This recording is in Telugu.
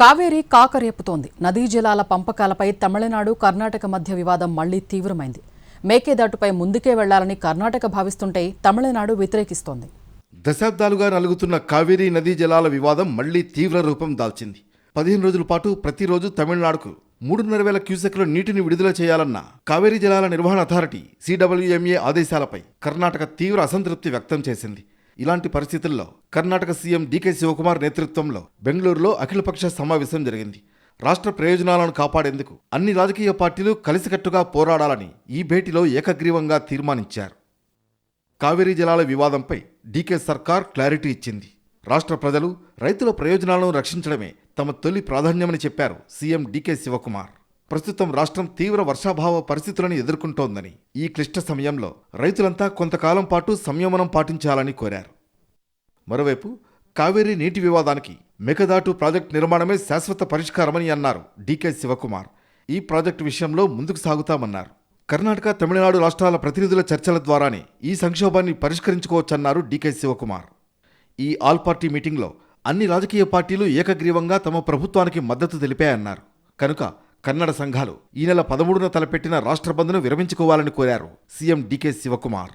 కావేరీ కాకరేపుతోంది. నదీ జలాల పంపకాలపై తమిళనాడు, కర్ణాటక మధ్య వివాదం మళ్లీ తీవ్రమైంది. మేకేదాటుపై ముందుకే వెళ్లాలని కర్ణాటక భావిస్తుంటే తమిళనాడు వ్యతిరేకిస్తోంది. దశాబ్దాలుగా నలుగుతున్న కావేరీ నదీ జలాల వివాదం మళ్లీ తీవ్ర రూపం దాల్చింది. 15 రోజుల పాటు ప్రతిరోజు తమిళనాడుకు 3,500 క్యూసెక్ల నీటిని విడుదల చేయాలన్న కావేరీ జలాల నిర్వహణ అథారిటీ CWMA ఆదేశాలపై కర్ణాటక తీవ్ర అసంతృప్తి వ్యక్తం చేసింది. ఇలాంటి పరిస్థితుల్లో కర్ణాటక సీఎం డీకే శివకుమార్ నేతృత్వంలో బెంగళూరులో అఖిలపక్ష సమావేశం జరిగింది. రాష్ట్ర ప్రయోజనాలను కాపాడేందుకు అన్ని రాజకీయ పార్టీలు కలిసికట్టుగా పోరాడాలని ఈ భేటీలో ఏకగ్రీవంగా తీర్మానించారు. కావేరీ జలాల వివాదంపై డీకే సర్కార్ క్లారిటీ ఇచ్చింది. రాష్ట్ర ప్రజలు, రైతుల ప్రయోజనాలను రక్షించడమే తమ తొలి ప్రాధాన్యమని చెప్పారు సీఎం డీకే శివకుమార్. ప్రస్తుతం రాష్ట్రం తీవ్ర వర్షాభావ పరిస్థితులను ఎదుర్కొంటోందని, ఈ క్లిష్ట సమయంలో రైతులంతా కొంతకాలం పాటు సంయమనం పాటించాలని కోరారు. మరోవైపు కావేరీ నీటి వివాదానికి మేకదాటు ప్రాజెక్టు నిర్మాణమే శాశ్వత పరిష్కారమని అన్నారు డీకే శివకుమార్. ఈ ప్రాజెక్టు విషయంలో ముందుకు సాగుతామన్నారు. కర్ణాటక, తమిళనాడు రాష్ట్రాల ప్రతినిధుల చర్చల ద్వారానే ఈ సంక్షోభాన్ని పరిష్కరించుకోవచ్చన్నారు డీకే శివకుమార్. ఈ ఆల్ పార్టీ మీటింగ్లో అన్ని రాజకీయ పార్టీలు ఏకగ్రీవంగా తమ ప్రభుత్వానికి మద్దతు తెలిపాయన్నారు. కనుక కన్నడ సంఘాలు ఈ నెల 13న తలపెట్టిన రాష్ట్ర బంద్ను విరమించుకోవాలని కోరారు సీఎం డీకే శివకుమార్.